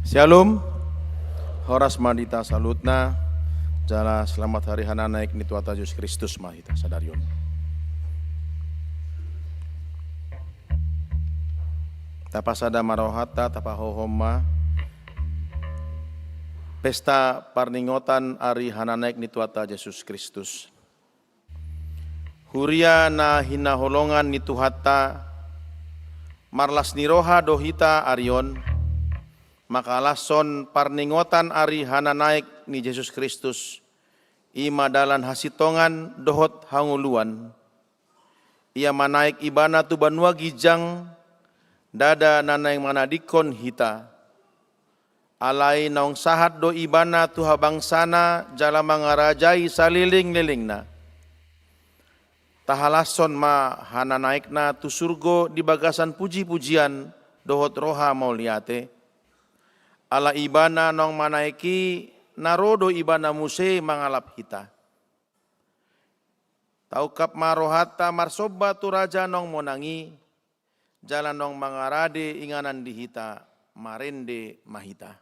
Shalom, horas madita salutna, jala selamat hari hana naik ni Tuhan Yesus Kristus mahita sadarion. Tapasada marohata tapahohoma, pesta parningotan ari hana naik ni Tuhan Yesus Kristus. Huria na hinaholongan ni Tuhata, marlas niroha dohita arion, maka lason parningotan ari hana naik ni Yesus Kristus, ima dalan hasitongan dohot hanguluan, ia manaik ibana tu banua gijang, dada nanaing manadikon hita, alai naong sahat do ibana tu habangsana jala mangarajai saliling-lilingna. Tahalason ma hana naikna tu surgo di bagasan puji-pujian dohot roha mauliate. Ala ibana nong manaiki narodo ibana muse mangalap hita. Taukap marohata marsoba tu raja nong monangi, jalan nong mangarade inganan di hita, marende mahita.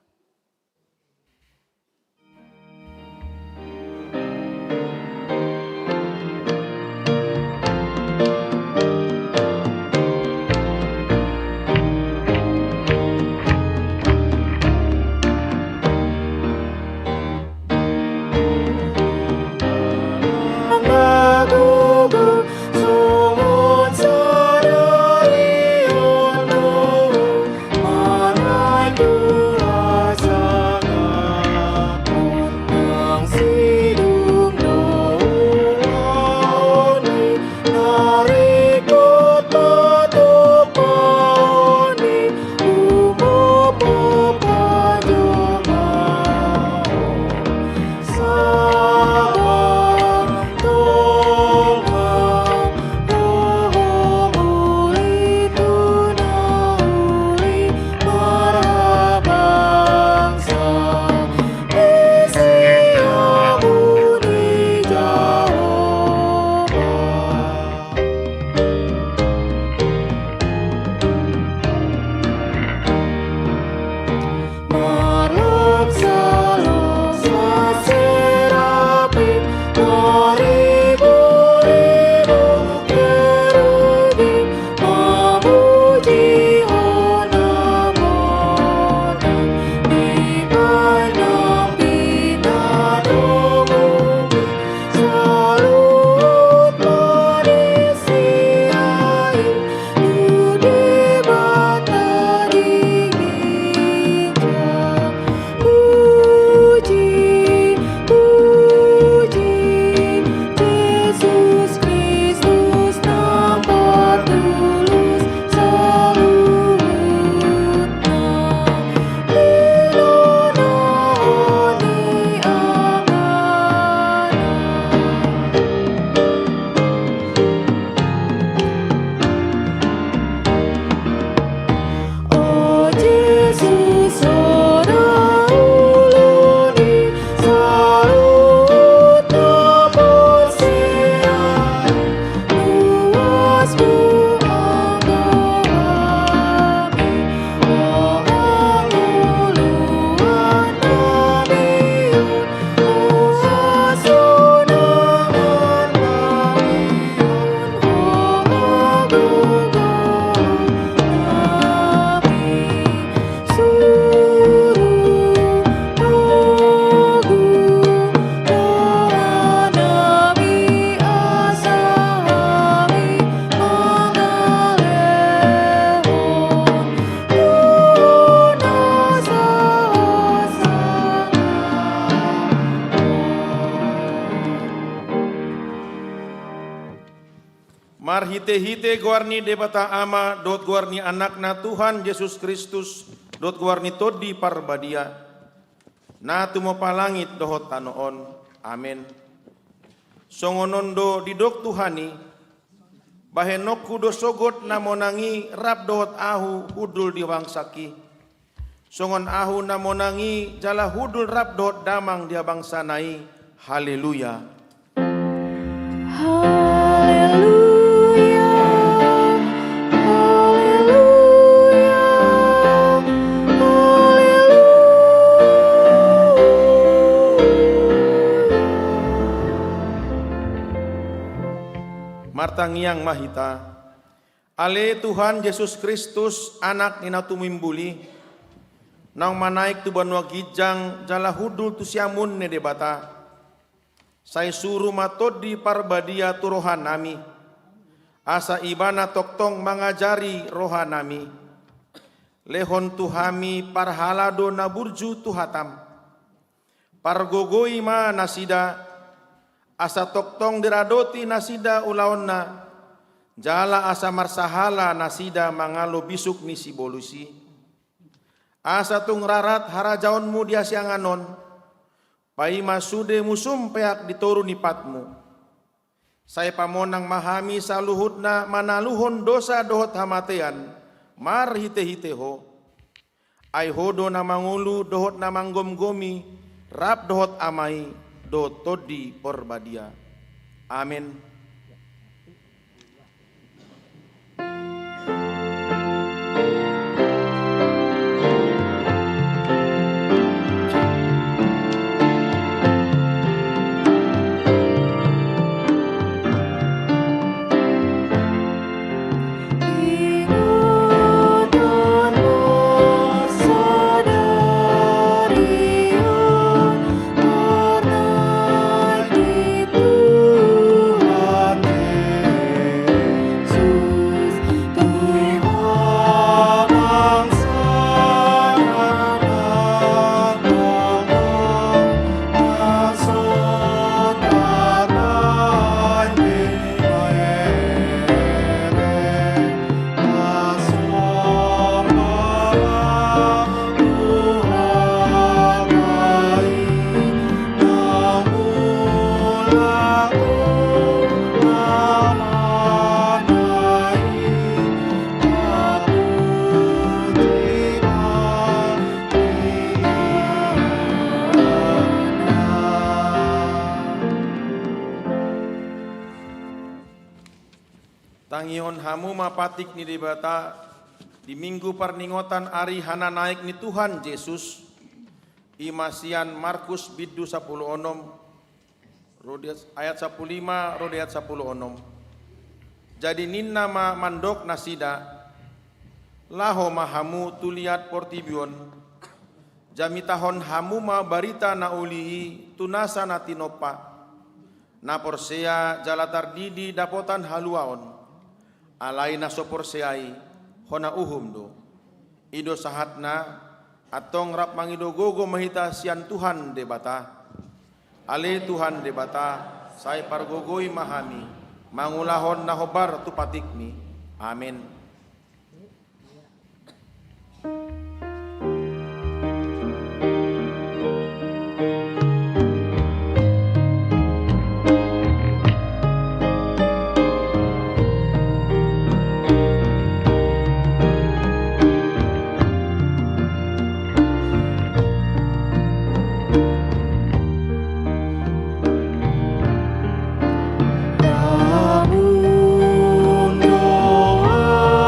Hite-hite guarni debata ama dot guarni anakna Tuhan Yesus Kristus dot guarni todi parbadia na tumo palangit dohot tanoon. Amin. Songonondo didok Tuhani bahenok kudo sogot namonangi rap dohot ahu hudul diwangsaki. Songon ahu namonangi jala hudul rap dohot damang dia bangsanai. Haleluya. Haleluya. Haleluya. Sang Hyang Mahita, ale Tuhan Yesus Kristus anak nina tumimbuli, nang manaik tu banua gijang jala hudul tu siamun ne debata, saya suruh matod di parbadia tu rohanami, asa ibana toktong mangajari rohanami, lehon tuhami parhalado naburju tuhatam, pargogoi ma nasida, asa toktong diradoti nasida ulaonna, jala asa marsahala nasida mangalo bisuk ni sibolusi, asa tung rarat harajaonmu dia sianganon, pai masude musum peak ditoru nipatmu. Saya pamonang mahami saluhutna manaluhon dosa dohot hamatean, mar hite-hiteho. Ai hodo na mangulu dohot na manggom-gomi, rap dohot amai do todi porbadia. Amin. Tangion hamu mapatik ni debata di minggu perningotan ari hana naik ni Tuhan Yesus imasian Markus biddu 10 onom ayat 15 ayat 10 onom. Jadi ninna ma mandok nasida laho mahamu tuliat portibion jamitahon hamu ma barita na ulihi tunasa na tinopa na porsea jalatar didi dapotan haluaon alai na soporseai hona uhum do ido sahatna atong rap mangido gogo mahita sian Tuhan debata ale Tuhan debata sai pargogoi mahami mangulahon na hobar tu patikmi. Amin. Namun doa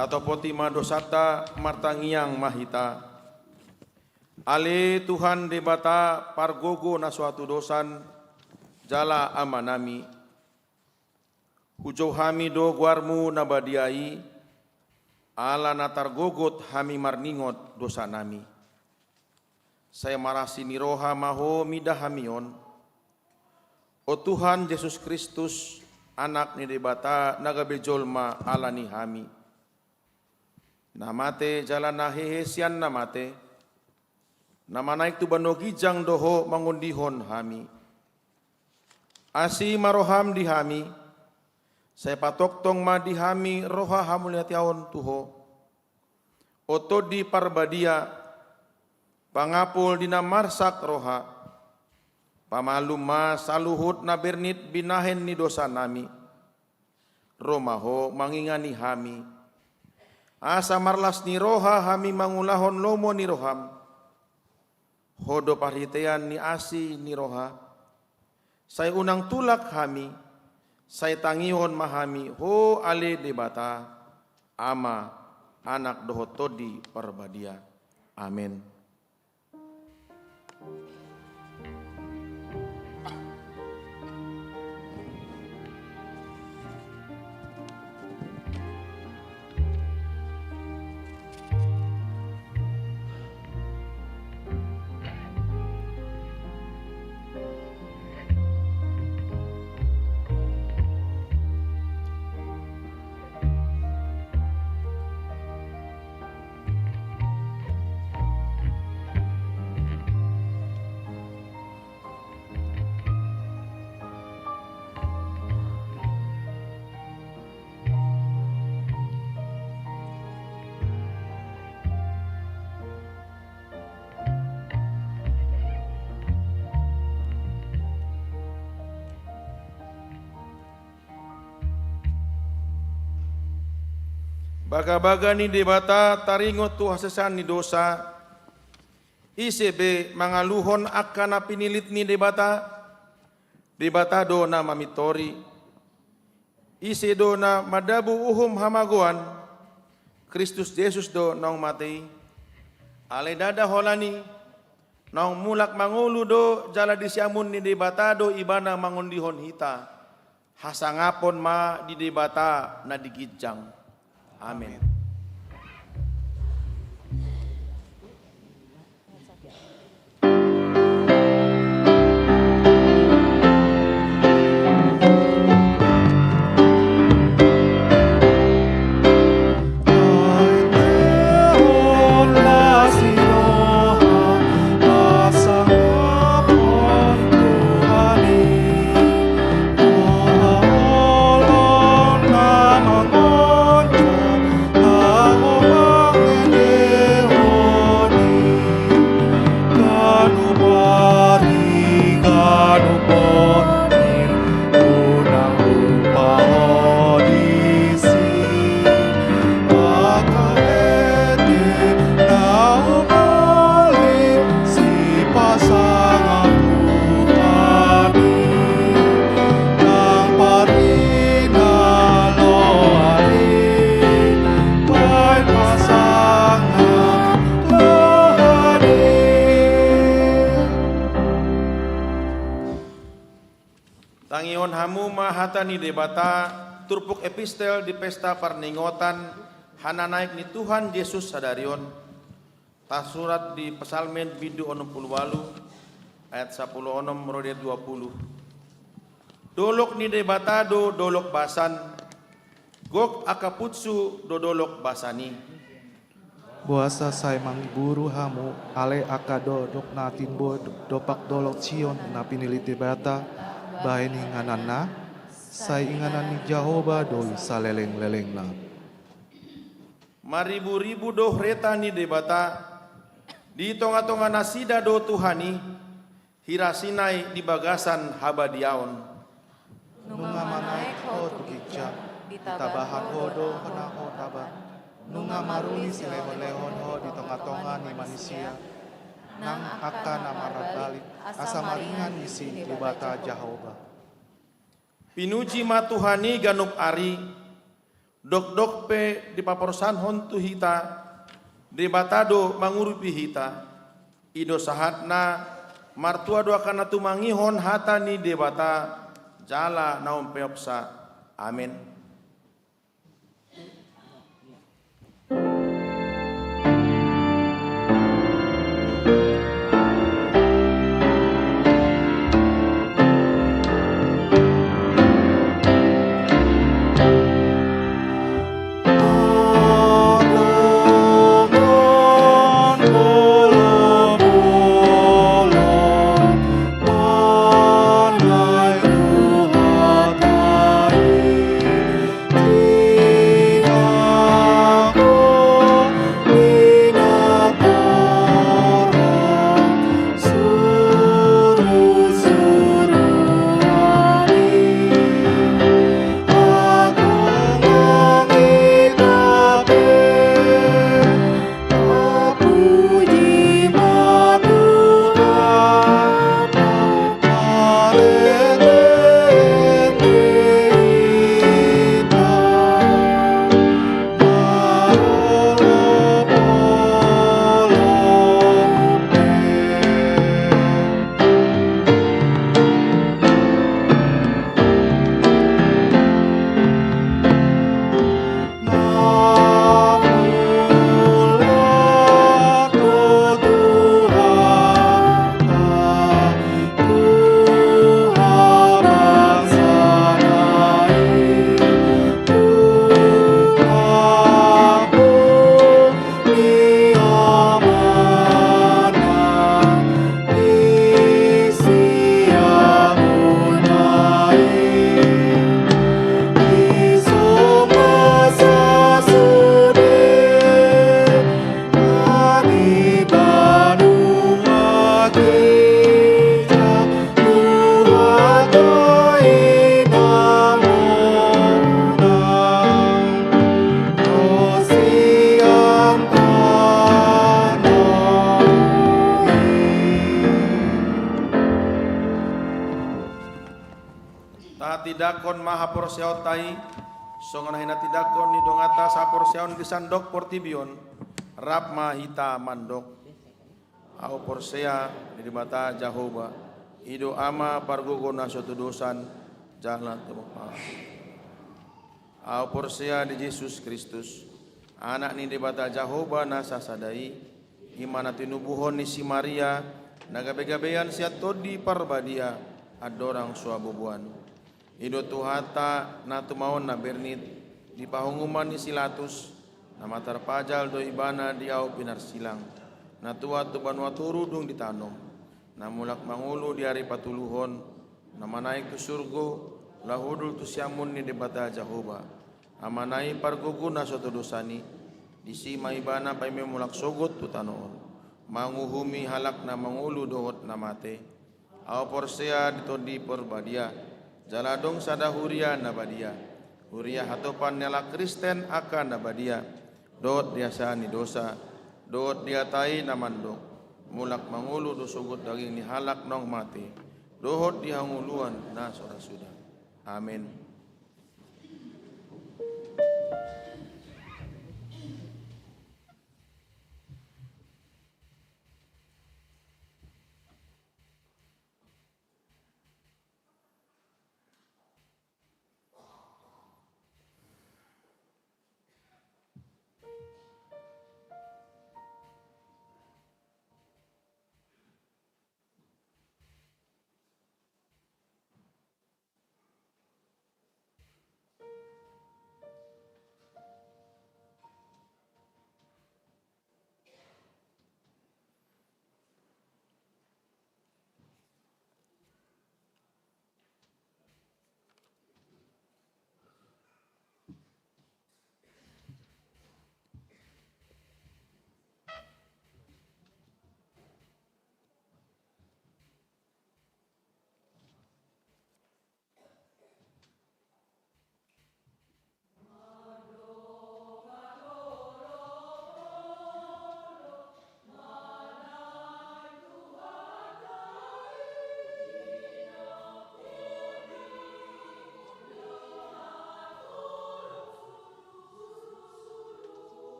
tatopoti madosata martangiang mahita. Ale Tuhan debata pargogo na suatu dosan jala amanami. Ujo hami do guarmu nabadiai, ala natar gogot hami marningot dosa nami. Saya marasi niroha maho midah hamion. O Tuhan Yesus Kristus, anak ni debata nagabejolma ala ni hami. Namate jalan nahehesian namate, nama naik tu banogijang doho mangundihon hami. Asi maroham di hami, saya patoktong ma di hami roha hamuliatiaon tuho. Oto di parbadia, pangapul dina marsak roha, pamalum ma saluhut na bernit binahen ni dosa nami. Romaho mangingani hami, asa marlas ni roha hami mangulahon lomo ni roham. Hodo parhitean ni asi ni roha, saya unang tulak hami, saya tangihon mahami, ho ale debata, ama anak dohotodi parbadia. Amin. Baga-baga ni debata taringot tu hasesan ni dosa. ICB mangaluhon akan pinilit ni debata. Debata do na mamitori. Ise do na madabu uhum hamaguan. Kristus Yesus do nong matei. Ale dada holani. Nong mulak mangulu do jala disiamun ni debata do ibana mangundihon hita. Hasangapon ma di debata na digijang. Amin. Tangion hamu mahata ni debata turpuk epistel di pesta parningotan hana naik ni Tuhan Yesus sadarion. Tas surat di Pesalmen bidu 68 ayat 10 onom rode 20. Dolok ni debata do dolok basan, gok akaputsu do dolok basani. Buasa say mangguru hamu ale akado dok natin bo dopak dolok cion na piniliti bata bahin hinganana say inganan ni Jehovah doi saleleng-leleng na. Maribu-ribu do reta ni debata di tonga-tonga nasida do Tuhani hirasinai di bagasan habadiaon. Nunga manaik ho tukikja ditabahan ho do kena ho taban. Nunga maruli silehon-lehon ho di tonga-tonga ni manusia. Nang akan amarat balik asa maringan isi di bata Jehovah. Pinuji ma Tuhani ganup ari dok pe di paporsan hontu hita di batado mangurupi hita ido sahatna martua doa kana tumangihon hata ni debata jala naum peopsa. Amin. Tidakon maha porseot tai songon hina tidakon ni dongata sa porseon disandok portibion rap mahita mandok au porsea di mata Jahoba ido ama pargogo nasotu dosan jalan temupa au porsea di Yesus Kristus anak ni di mata Jahoba nasa sadai imana tinubuhon ni si Maria nagabe-gabean siat todi parbadia adorang suabubuan ido tuhata na tumaon na bernit di pahunguman ni silatus na matarpajal do ibana di au pinarsilang na tuat tu banua turudung ditanom na mulak mangulu di hari patuluhon na manaik tu surgo lahudul tu siamun ni debata Jahoba amanai pargugu na soto dosani di si maibana pai memulak sogot tu tanoon manguhumi halak na mangulu dohot na mate au porsea ditodi porbadia jaladong sada huria nabadia huria hatopan nyala Kristen akan nabadia dot biasa ni dosa dot diatai namandong mulak mangulu dosogot daging ni halak nong mati dohot dihanguluan na sora sudah. Amin.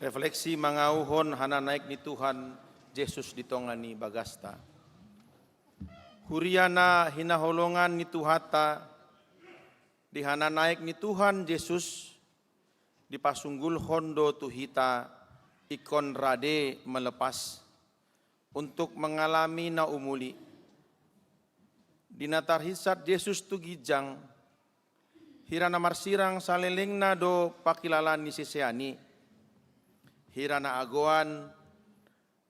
Refleksi mangauhon hana naik ni Tuhan Yesus ditongani bagasta. Huriana hinaholongan ni Tuhata di hana naik ni Tuhan Yesus dipasunggul hondo tuhita ikon rade melepas untuk mengalami na umuli. Dinatar hisat Yesus tu gijang hirana marsirang salelengna do pakilalan ni seseani. Hirana agoan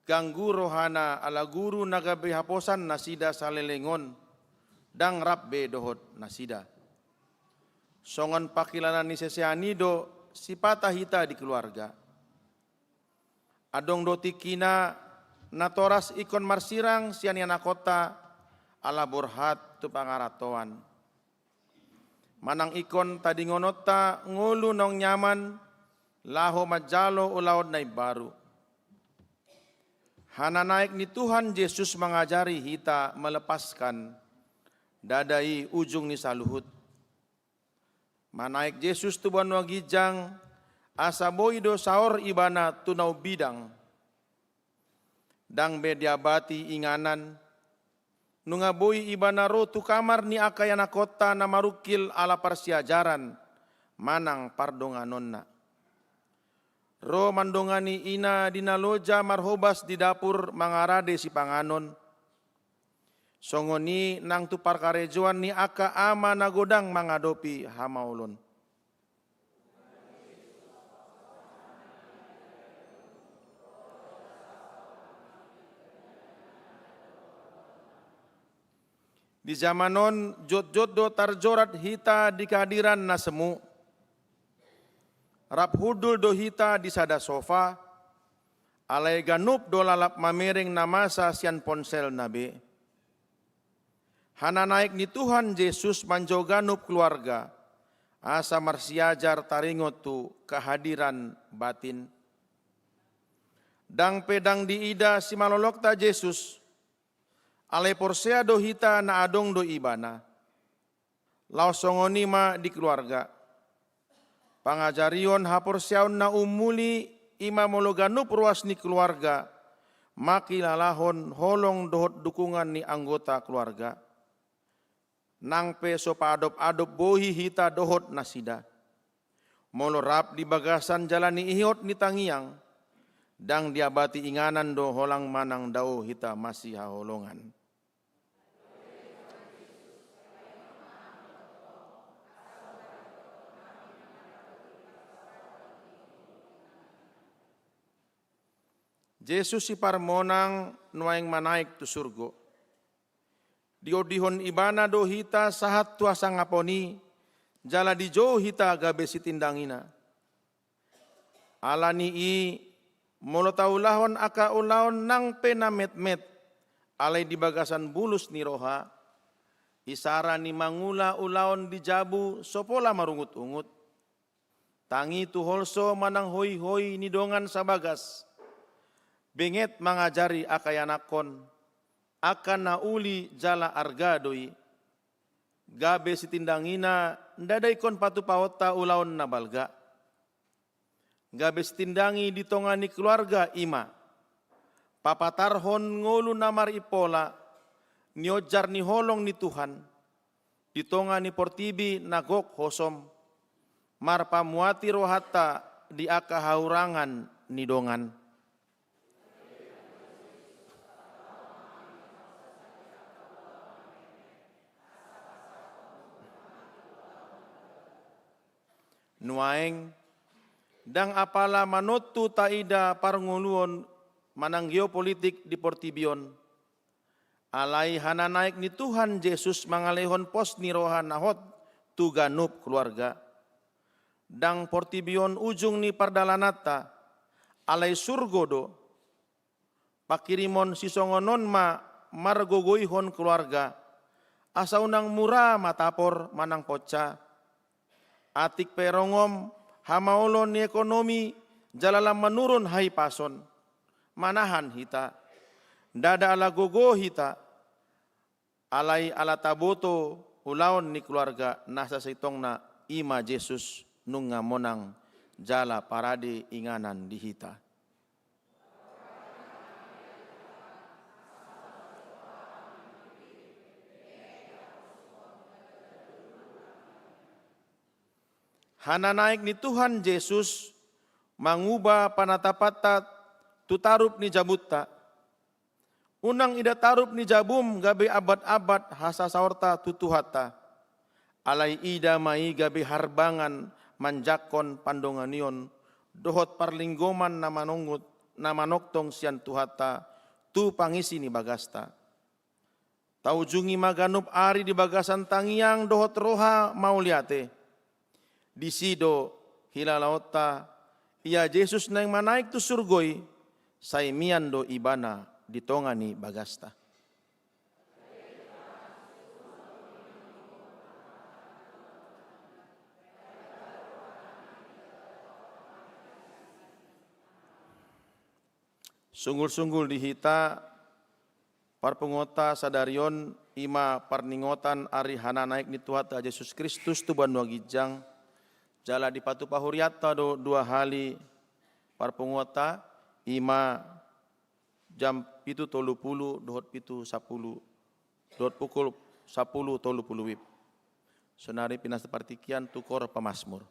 ganggu rohana ala guru nagabe haposan nasida salelengon dang rabbe dohot nasida. Songon pakilalan ni seseani do sipata hita di keluarga. Adong do tikina natoras ikon marsirang sianiana kota ala borhat tu pangaratoan. Manang ikon tadi ngonota ngulu nong nyaman laho majalo ulaod na baru. Hana naik ni Tuhan Yesus mengajari hita melepaskan dadai ujung ni saluhut. Manaik Yesus tu banwa gijang asa boido saor ibana tunau bidang. Dang bediabati inganan nunga boi ibana ro tu kamar ni akayana kota na marukil ala parsiajaran manang pardonganonna. Ro mandongani ina dinaloja marhobas di dapur mangarade si panganon. Songoni nang tu parkarejoan ni aka ama nagodang mangadopi hamaulon. Di zamanon jot-jot do tarjorat hita di kehadiran na semu. Rap hudul do hita di sada sofa, alai ganup do lalap mamereng namasa sian ponsel nabe. Hana naik ni Tuhan Yesus manjo ganup keluarga, asa marsiajar taringot tu kehadiran batin. Dang pedang di ida si malolok ta Yesus, alai porsea do hita na adong do ibana. Lau songonima di keluarga. Pangajarion hapor siaun na umuli ima mologanup ruas ni keluarga, maki lalahon holong dohot dukungan ni anggota keluarga. Nang pe sopa adop-adop bohi hita dohot nasida. Molo rap di bagasan jalan ni ihot ni tangiang, dang diabati inganan do holang manang dao hita masih haholongan. Yesus si parmonang nuaing manaik tu surgo. Diodihon ibana do hita sahat tuasa ngaponi, jala di jo hita gabe si tindangina. Alani i molo taulahon aka ulaon nang pena met-met, alay di bagasan bulus ni roha, isara ni mangula ulaon di jabu sopola marungut-ungut. Tangi tu holso manang hoi-hoi ni dongan sabagas. Benget mangajari akayanakon, akan nauli jala argadoi, gabe sitindangina ndadaikon patu pawota ulaon na balga. Gabe sitindangi ditongani keluarga ima, papatarhon ngolu namar ipola, niojar ni holong ni Tuhan, ditongani portibi nagok hosom, marpamuati rohata di akahaurangan ni dongan. Nuaeng dang apala manotu taida parnguluon manang geopolitik di Portibion. Alai hana naik ni Tuhan Yesus mangalehon pos ni rohan nahot tu ganup keluarga. Dang Portibion ujung ni pardalanata alai surgodo pakirimon sisongonon ma margogoihon keluarga asa unang murah matapor manang poca. Atik perongom hamaolon ni ekonomi jalalam menurun hai pason manahan hita dada ala gogo hita alai ala taboto ulaon ni keluarga nasa sitong na ima Yesus nunga monang jala parade inganan dihita. Hana naik ni Tuhan Yesus mangubah panatapata tutarup ni jabutta. Unang ida tarup ni jabum gabe abad-abad hasa saorta tutuhata. Alai ida mai gabe harbangan manjakon pandonganion. Dohot parlinggoman na manungut na manoktong sian tuhata tu pangisi ni bagasta. Taujungi maganup ari di bagasan tangiang dohot roha mauliate. Di sido hilalauta ia Yesus nang manaik tu surgoi saimian do ibana ditongani bagasta. Sunggul-sunggul dihita parpengota sadarion ima parningotan ari hana naik ni Tuhan Yesus Kristus tu banua gijang jala di patu pahuriata do 2 hali parpengota ima jam pitu 30 dohot pitu 10 dohot pukul 10 30 wib. Sonari pinas partikian tukor pemasmur.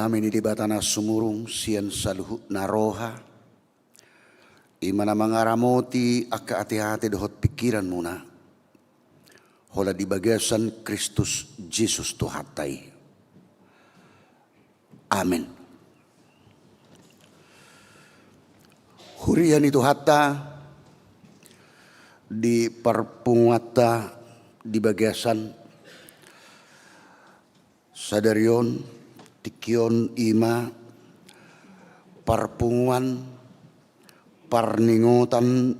kami ni batana sumurung sian saluhut naroha. Imana mangaramoti aka hati-hati dohot pikiran muna. Hola di bagasan Kristus Yesus Tuhatai. Amin. Hurian itu hatta di perpunguata di bagasan sadarion tikion ima parpunguan parningotan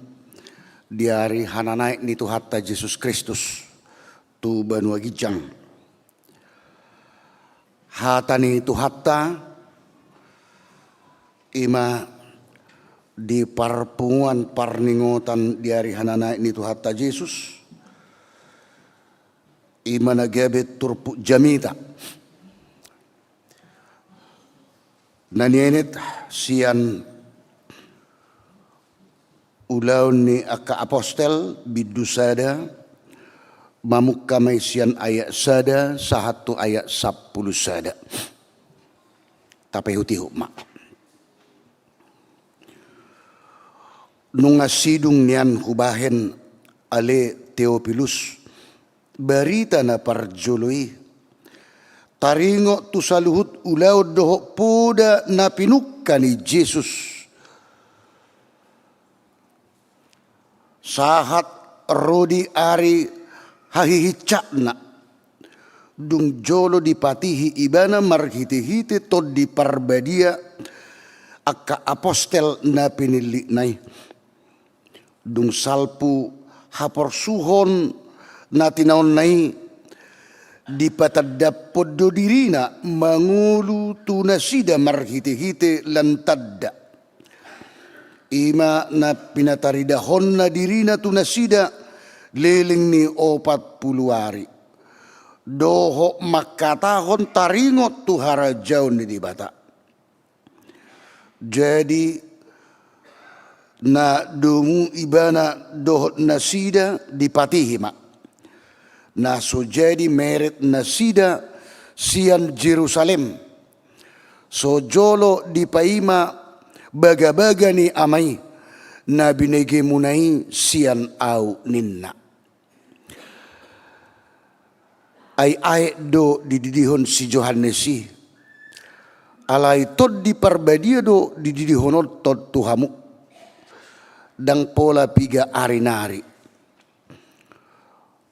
di hari hananaik ni Tuhatta Yesus Kristus tu banua gijang hatani Tuhatta ima di parpunguan parningotan di hari hananaik ni Tuhatta Yesus ima nagabet turpu jamita nanienet sian ulaw ni aka apostel bidusada mamuk kamay sian ayat sada sahatu ayat 10 sada tapi hutihu mak nung asidung nian hubahen ale Theophilus barita na parjului taringo tu saluhut ulaw doho puda na pinukka ni Jesus sahat rodi ari hahihicakna dung jolo dipatihi ibana marhiti-hiti tod di parbadia aka apostel na pinili nai dung salpu haporsuhon na tinaon nai di patadapod do dirina mangulu tunasida marhiti-hiti lantadda ima na pinataridahon na dirina tunasida leling ni 40 hari doho makatahon taringot tu harajaw ni di bata jadi na dumu ibana doho nasida dipatihi mak na so jadi meret nasida sian Jerusalem so jolo dipaima baga-baga ni amai na binege munai sian au ninna ay do dididihon si Johannesi alai tod di parbadia do dididihon tod tuhamu dang pola piga arinari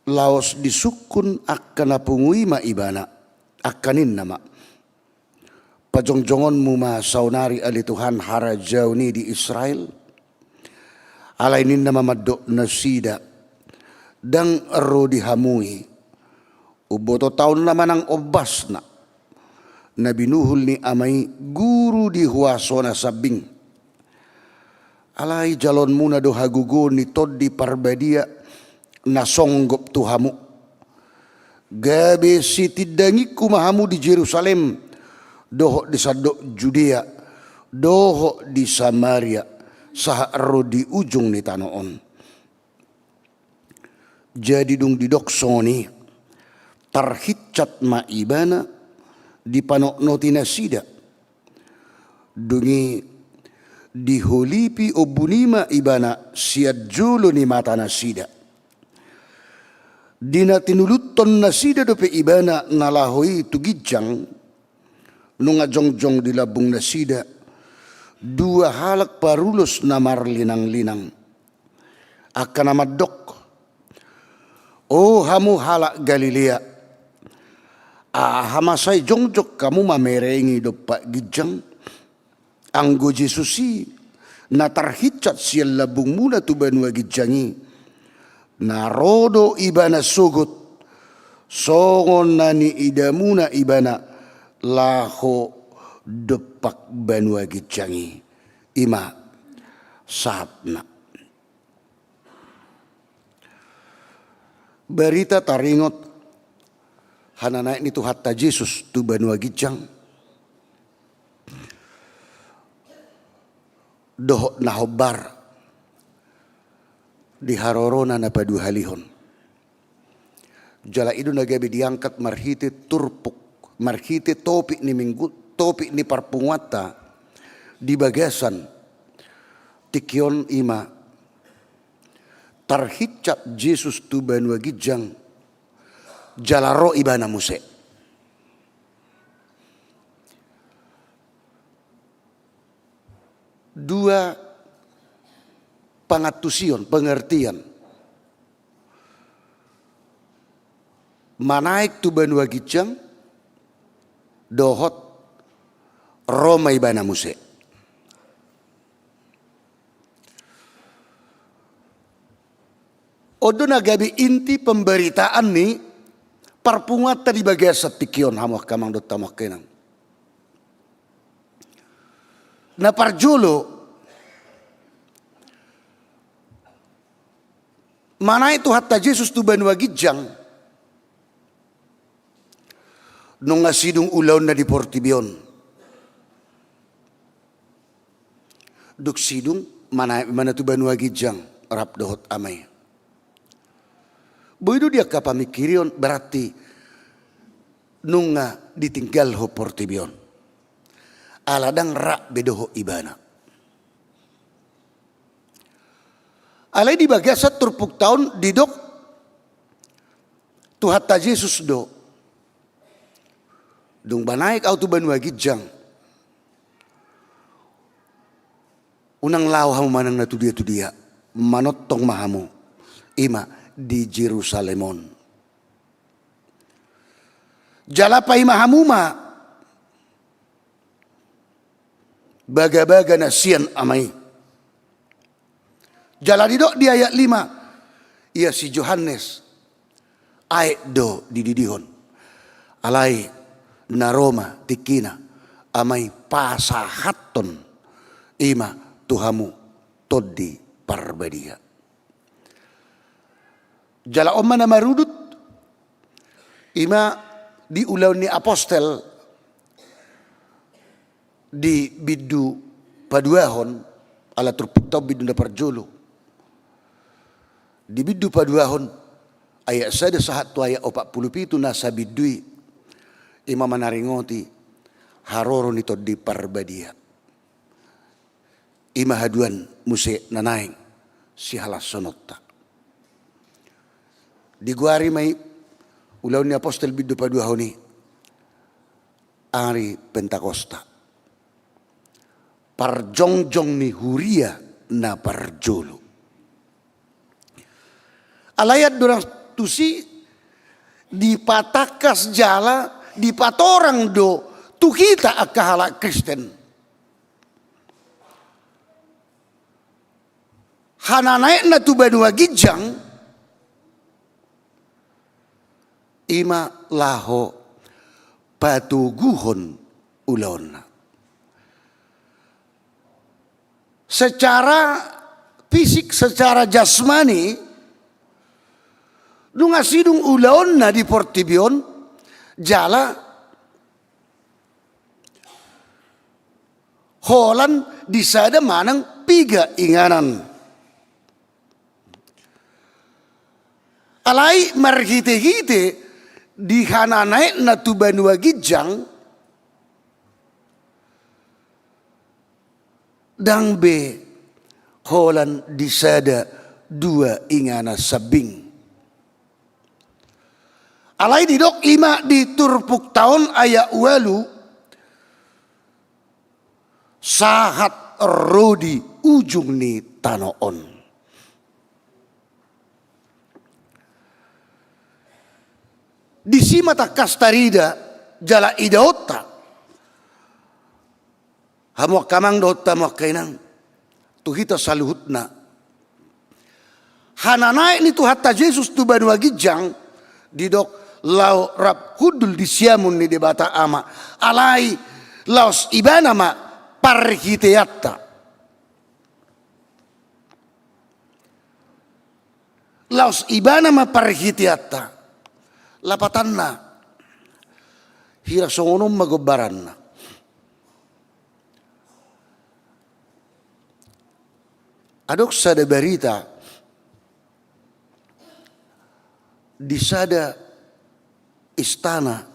laos disukun akan apungui ma ibana akanin nama pajongjongon muma saunari ali Tuhan harajau ni di Israel alainin nama madok nasida dang ero dihamui uboto tahun naman ang obas na binuhul ni amay guru di huwasona sabing alay jalon muna do hagugo ni tod di parbadia na songgop tuhamu gabe si tidangi kumahamu di Jerusalem doho di sadok Judea doho di Samaria saharo di ujung ni tanoon jadi dung didoksoni tarhitcat ma ibana di panokno tinasida dungi diholipi obunima ibana siad julo ni mata nasida dina tinuluton nasida dope ibana nalahoy tugijang nunga jongjong di labung nasida dua halak parulos na marlinang-linang akan amadok oh hamu halak Galilea hamasay jongjok kamu mamerengi dopa gijang anggo Jesusi na tarhitcat siya labung muna tu banua gijangi narodo ibana sugut songon nani idamuna ibana laho depak banua gijangi ima saatna berita taringot hananaik ni Tuhatta Yesus tu banua gijang dohok nahobar di harorona na padu halihon jala idu nagabi diangkat marhite turpuk marhite topik ni minggut topik ni parpunguata di bagasan tikion ima tarhicap Jesus tu banua gijang jalaro ibana muse. Dua pangatusion, pengertian. Manaik tu banua gijang dohot Roma ibana muse. Odo nagabi inti pemberitaan ni parpungat tadi bagai satikion hamuh kamang dot tamuh kenang. Na parjolo mana itu hatta Yesus tu banua gijang nung ngasidung ulaw na di Portibion. Duk sidung mana tu banua gijang rap dohot amay. Boido dia kapamikirion berarti nunga ditinggal ho Portibion. Aladang rak bedoho ibana. Alai di bagasat turpuk tahun didok tu hatta Yesus do. Dung banaik au tu banua gijang. Unang law hamu manang na tu dia. Manotong mahamu. Ima di Jerusalemon. Jalapai mahamuma. Baga-baga na sian amai. Jala didok di ayat 5. Ia si Johannes. Ayat do di didihon. Alai na Roma tikina. Amai pasahaton. Ima tuhamu todi parbadia. Jala oma na marudut. Ima di ulaw ni apostel. Di bidu paduahon ala turpuktaw bidu na parjolo. Di bidu paduahon ayat sada sahat tu ayat 47 nasa bidui ima manaringoti haroro nito di parbadia. Ima haduan muse nanaing si halasonota. Di guari may ulaw ni apostel bidu paduahon ni ari Pentakosta. Parjongjong ni huria na parjolo. Alayat dorang tusi dipatakas jala dipatorang do tu kita akahala Kristen. Hananaik na tu banua gijang ima laho patuguhon ulon. Secara fisik, secara jasmani, nung asidung ulaon na di Portibion, jala holan di sada manang piga inganan. Alai marhite-hite di hananaik na tu banua gijang, dang be holan di sada dua ingana sabing. Alai didok ima di turpuk tahun ayat walu sahat rodi ujung ni tanoon. Di simata kastarida jala idaota. Hamuak kamang dota muak kainang. Tuhita saluhutna. Hananaik ni tu hatta Yesus tu banua gijang. Didok lau rap hudul di siamun ni debata ama. Alai laos ibana ma parhiteatta. Laos ibana ma parhiteatta. Lapatanna. Hira songonong magobaranna. Adok sada berita di sada istana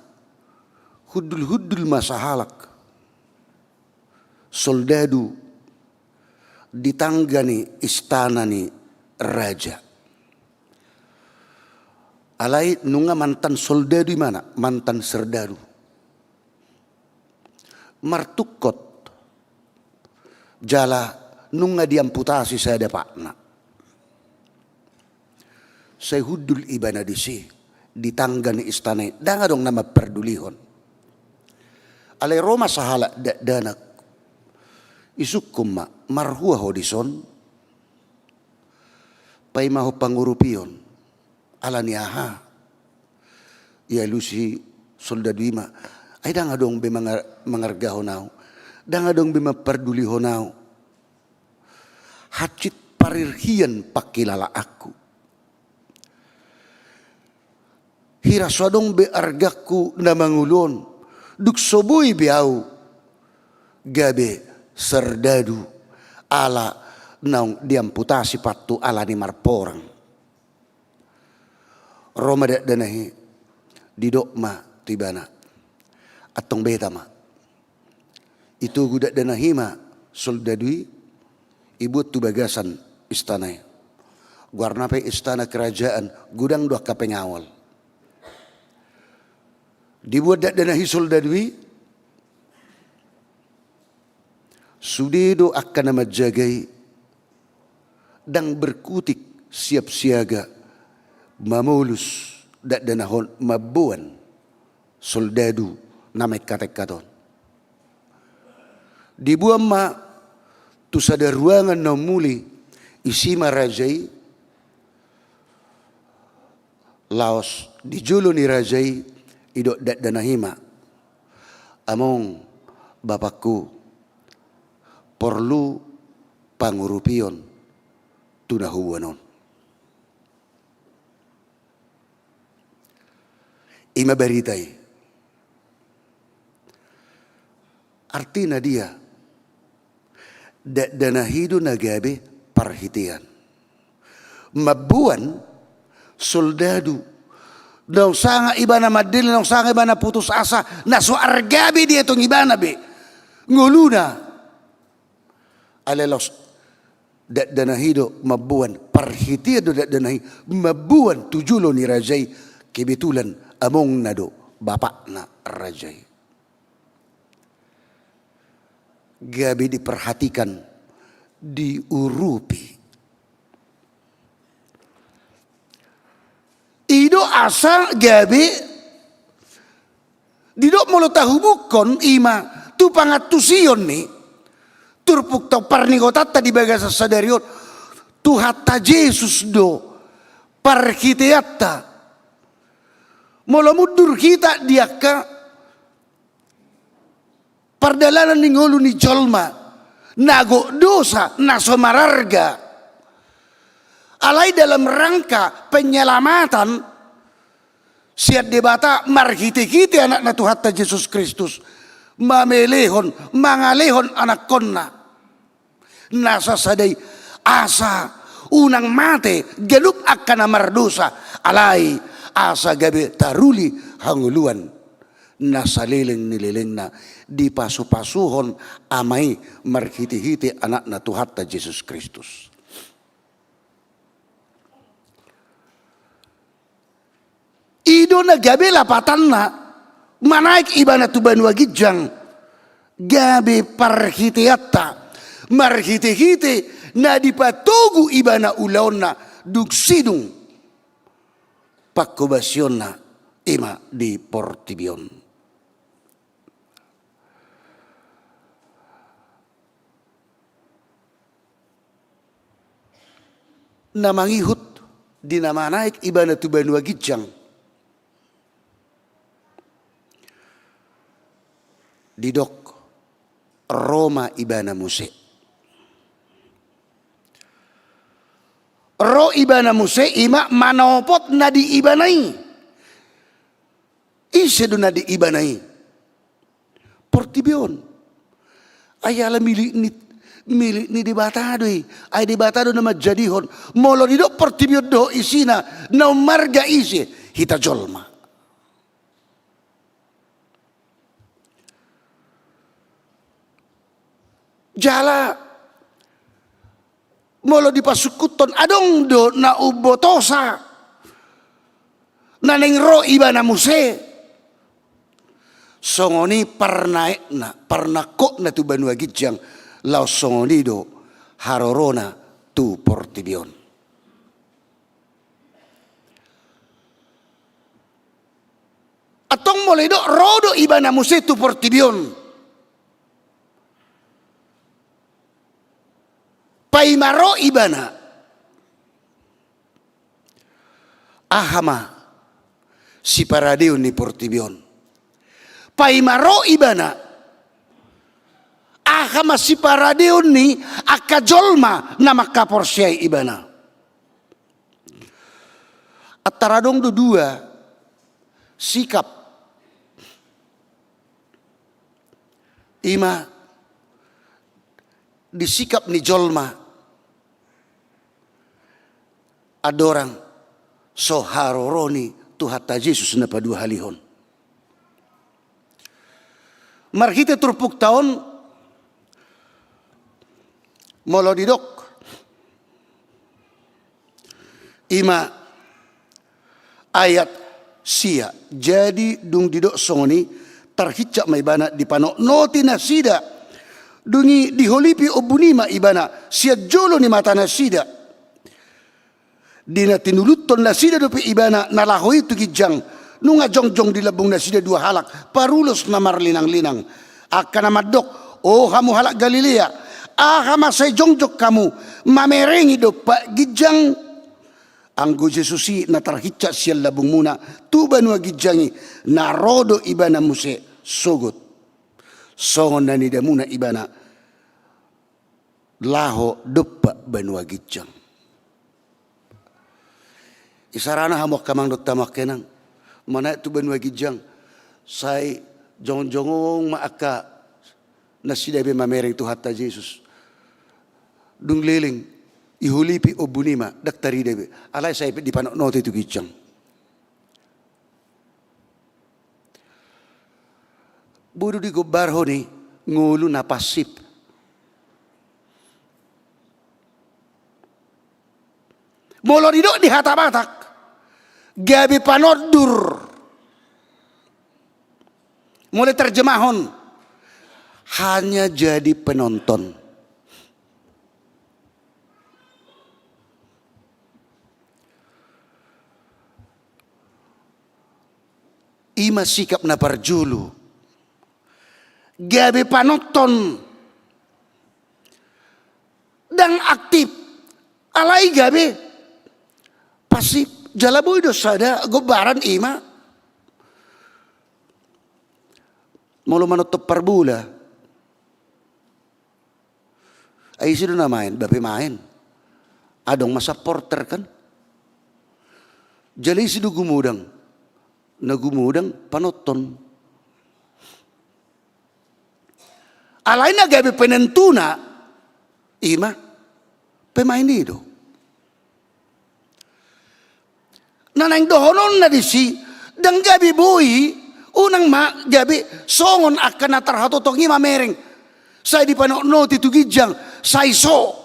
hudul-hudul masahalak soldadu ditanggani istana ni raja. Alai nunga mantan soldadu mana? Mantan serdadu. Martukot jala nunga diamputasi saya dapatna. Saya hudul ibana disi ditanggani istana. Danga dong nama perdulihon. Alai Roma sahala danak. Isukum ma marhua hodison. Pai maho pangurupion. Alani aha. Ya lusi soldadu ima. Ay danga dong be mangargaho nao. Danga dong be maperduli honao. Hacit parirhian pakilala aku. Hira swadong be argaku na mangulon. Duk sobui biau. Gabe serdadu. Ala naung diamputasi patu ala ni marporang. Roma danahi. Didok ma tibana. Atong beta ma. Itu gudak danahima soldadui. Ibu tu bagasan istana. Guarna pe istana kerajaan. Gudang dua kapengawal. Dibuat dak danahi soldadui. Sudedo akan menjagai dan berkutik siap siaga mamulus dak danahon mabuan soldadu namai katek-katon. Dibuat ma tu sada ruangan namuli isi marajai laos dijulo ni rajai idok dak danahima among bapakku perlu pangurupion tunahuwanon. Ima beritai. Artinya dia dak danahido nagabe parhitian. Mabuan soldadu nang sanga ibana madil nang sanga ibana putus asa na so argabi dia tong ibana be nguluna alelos dak danahido mabuan parhitian dak danahi mabuan tujulo ni rajai kebetulan among nado bapak na rajai. Gabi diperhatikan, diurupi. Ido asa gabi didok molo tahu bukon ima tu pangatusion ni turpuk tau parnigotatta di bagasa sadarion tu hatta Jesus do parkiteatta molo mudur kita diaka pardalanan ni ngolu ni jolma nago dosa nasomararga alai dalam rangka penyelamatan siat debata marhiti-hiti anak na Tuhan Yesus Kristus mamelehon mangalehon anak konna nasa sadai asa unang mate gelup akan amar dosa alai asa gabe taruli hanguluan nasa leleng nileleng na di pasu-pasuhon amai marhiti-hiti anak na Tuhan Yesus Kristus. Ido na gabe lapatan na manaik ibana tu banua gijang gabe parhitiatta marhiti-hiti na dipatugu ibana ulaon na dugsidung pakubasyon na ima di Portibion. Na mangihut di nama naik ibana tu banua gijang didok Roma ibana muse. Ro ibana muse ima manopot na di ibanai. Isedo na di ibanai. Portibion. Ayala milik ni debatado ay debatado na majadihon. Molo didok Portibion do isina na marga isi hita jolma. Jala molo di pasukuton adong do na ubotosa naneng ro ibana muse songoni parna kok na tu Banua Gijang lao songoni do harorona tu Portibion. Atong mulai do rodo ibana muse tu Portibion. Paimaro ibana ahama si paradeo ni Portibion. Paimaro ibana ahama si paradeo ni akajolma na makaporsyai ibana. At taradong dua sikap ima disikap ni jolma adorang so haroroni tu hatta Yesus na padua halihon. Marhita turpuk taon molo didok ima ayat sia jadi dung didok songoni terhicap maibana di panok noti nasida dungi diholipi obunima ibana sia jolo ni mata nasida dina tinuluton nasida dopi ibana nalahoy tu Gijang nunga jongjong di labung nasida dua halak parulos na marlinang-linang akan amadok oh kamu halak Galilea hama say jongjok kamu mamerengi do Pak Gijang anggo Jesusi na tarhicca siya labung muna tu Banua Gijangi narodo ibana muse sogot songon na nidamuna ibana laho dopa Banua Gijang. Isarana hamok kamang dot tamak kenang mana tu Banua Gijang say jong-jongong maaka nasida be mamereng tu hatta Yesus dung liling ihulipi obunima daktari debe alay say di panok noti tu Gijang budu di gobar honi ngulu na pasip molo didok di hata-batak gabi panodur mulai terjemahon hanya jadi penonton. Ima sikap na parjulu gabi panonton dan aktif alai gabi pasif jalaboy do sada gobaran ima molo manutop parbula ay sino na main bape main adong masa porter kan jali sido gumudang nagumudang panoton alay na gabi penentuna ima pemain itu nanang dohonon na disi dang gabi boy unang gabi songon akan na tarhatotong ima mereng say di panokno ti tu Gijang say so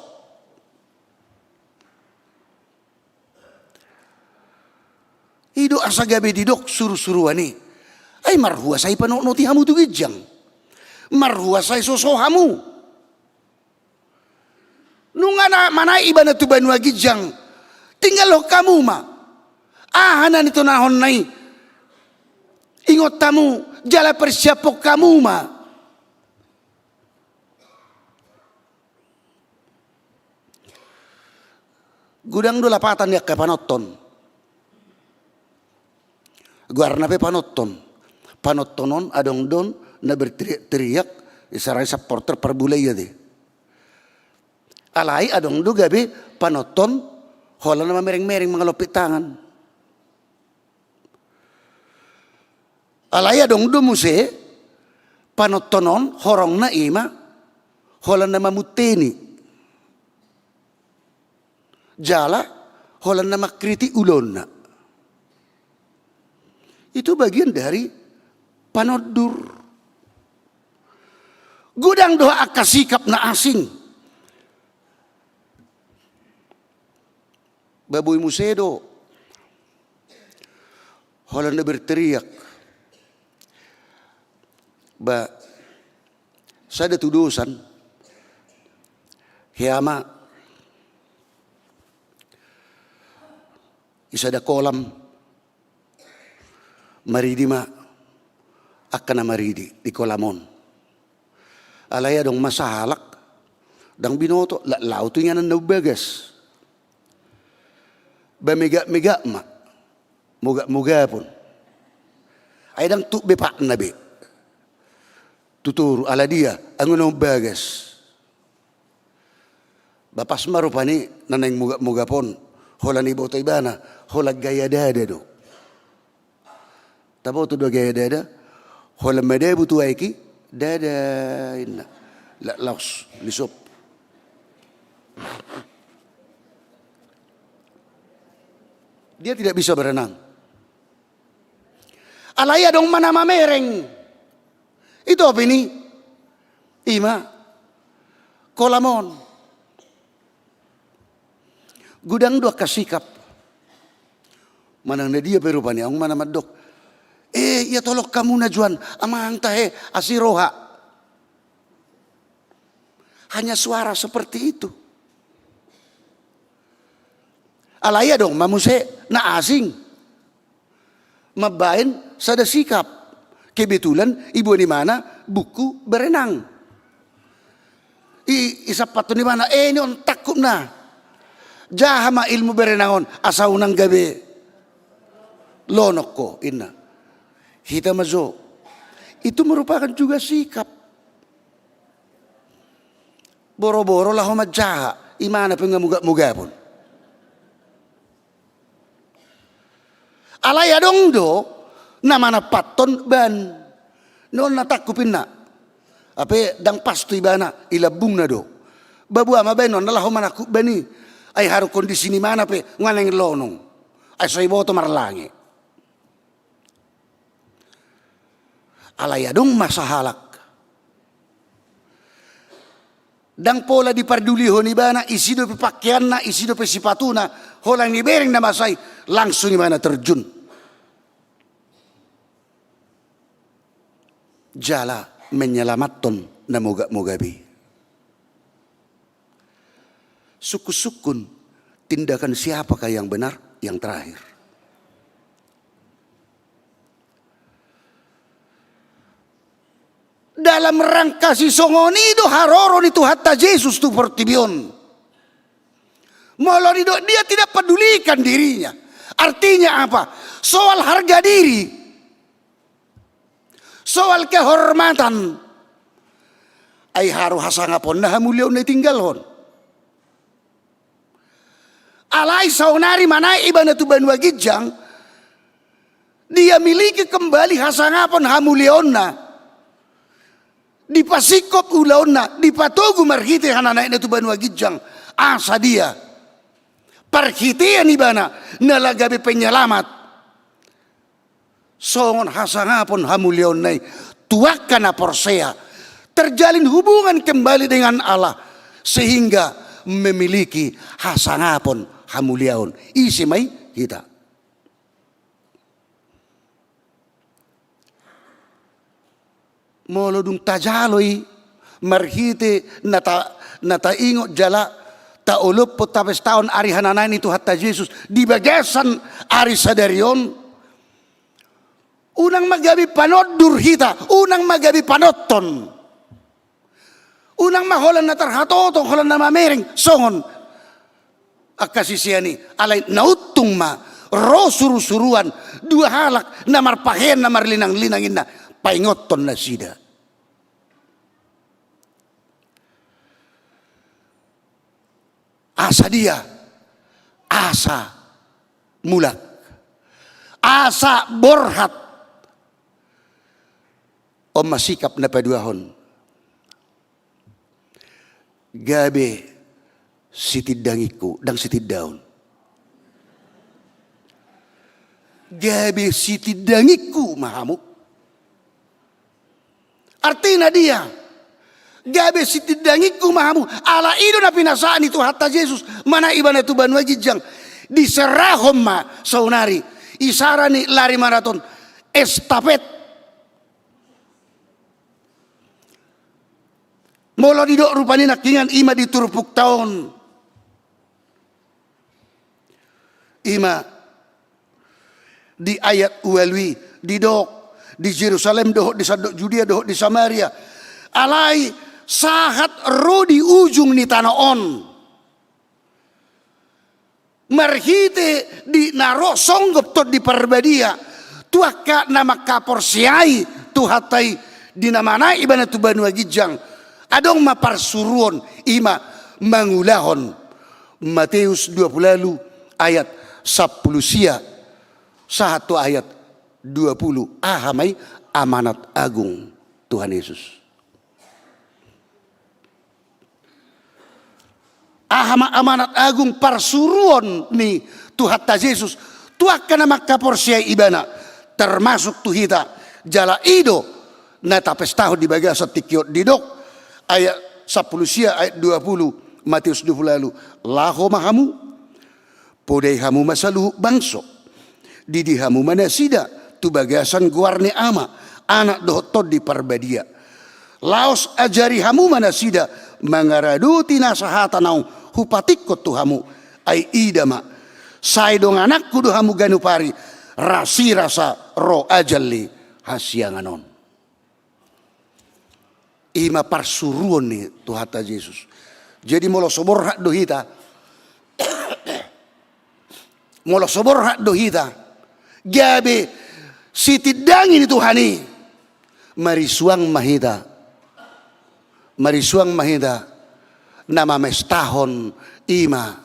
ido asa gabi didok suru-suruani ay marhua say panokno ti hamu tu Gijang marhua say soso hamu nunga na manay iba na tu Banua Gijang tinggal lo kamu ma ahanan itu nahon nai ingot tamu jala persiapok kamu ma gudang do lapatan ya ke panoton guarna pe panotonon adong don na berteriak isaray supporter perbulay ya de alai adong do gabi panoton hola na mereng-mereng mga lupit tangan alaya dong do muse panotonon horong na ima holan na mamuteni jala holan na makriti ulon na itu bagian dari panodur Gudang doa akasikap na asing. Baboy Musedo, Holanda berteriak, ba, sada tudusan, hiyama, isa da kolam, maridi ma, akan na maridi, di kolamon. Alaya dong masahalak, dang binoto, lauto nga ng nabagas. Bamiga-miga ma, muga-muga pun. Ay dang tukbe pa nabi. Tuturo ala dia, ang unang bagas. Bapas marupani, nanay muga-muga pun. Hola ni boto ibana, hola gaya dada do. Tabo to do gaya dada, hola medebu tu aiki, dada inna. Laos, lisop. Dia tidak bisa berenang. Alaya dong mana mamereng. Itu apa ini? Ima. Kolamon. Gudang dua kasikap. Manang na dia perupanya. Ang mana madok. Ya tolok kamu na juan. Amang tahe asiroha. Hanya suara seperti itu. Alaya dong mamuse na asing. Mabain sada sikap. Kebetulan ibu di mana buku berenang. Isa pato ni mana ini on takut na. Jahama ilmu berenangon asa unang gabi. Lonok ko ina. Hita mazo. Itu merupakan juga sikap. Boro-boro lah humadjaha. Imana pengamuga-muga pun. Alaya dong do, namana paton ban. Noon natakupin na. Ape dang pasto ibana, ilabung na do. Babu ama ben, noon nalaho manakuk bani. Ay haru kondisi ni mana pe, nganeng lonong. Ay so iboto marlangi. Alaya dong masahalak. Dang pola di pardulihon ibana, isido pe pakaian na, isido pe sipatuna, holang ni bereng na masay, langsung ibana terjun. Jala menyelamatkan na moga-mogabi. Suku-sukun tindakan siapakah yang benar yang terakhir. Dalam rangka si songoni do haroro ni Tuhatta Yesus tu portibion. Molonido dia tidak pedulikan dirinya. Artinya apa? Soal harga diri. Soal kehormatan. Ay haru hasangapon na hamulion na tinggalhon. Alay saunari manay iba na tuban wagidjang. Dia miliki kembali hasangapon hamulion na. Dipasikop ulaon na. Dipatugu marhiti hananay na tuban wagidjang. Asa dia. Parhitian iba na. Nalagabi penyelamat. Songon hasangapon hamulion nay tuwak na porsea terjalin hubungan kembali dengan Allah sehingga memiliki hasangapon hamulion isi may kita molodung tajaloy marhite nata ingot jala taulup po tapos taon ari hananay ni Tuhatta Yesus di bagasan ari sadarion. Unang magabi panod durhita, unang magabi panoton. Unang maholan na tarhatoto, holan na mamereng, songon. Akasisiyani, alay nautong ma, rosuru-suruan, dua halak na marpahen na marlinang-linangin na, paingoton na sida. Asa dia, asa mulak, asa borhat, o masikap na paduahon. Gabi sitiddangiku dang sitiddaon. Gabi sitiddangiku mahamuk. Artinya dia Gabe sitidangi kumahamu ala ido na pinasaan itu hatta Jesus mana ibana tu banwa gijang diserahom ma saunari isarani lari maraton estafet molo didok rupani nakingan ima diturupuk tahun ima di ayat uelwi didok di Yerusalem doh di Sadok Judea doh di Samaria alai sahat ro di ujung ni tanah on marhite di naro songgop tot di perbadia tuaka nama kaporsiai tuhatai di nama ibana tu banua gijang adong maparsuruon ima mangulahon Matius 20 ayat 10 sia satu ayat 20 ahamai amanat agung Tuhan Yesus. Amanat agung parsuruan ni Tuhan Yesus tuakan nama kaporsiai ibana termasuk tuhita jala ido na tapes tahu di bagian setikiot didok ayat 10 sia ayat 20 Matius 20 lalu laho mahamu podai hamu masaluh bangso didi hamu manasida tu bagasan guarni ama anak dohotod di parbadia laos ajari hamu manasida mangaraduti nasahatanau hupatikot tuhamu ai idama sai dong anak kudu hamu ganupari rasi rasa ro ajalli hasianganon ima parsuruan ni Tuhata Yesus jadi molo sobor hak dohita molo sobor hak dohita gabe sitidangin Tuhani marisuang mahida nama mestahon ima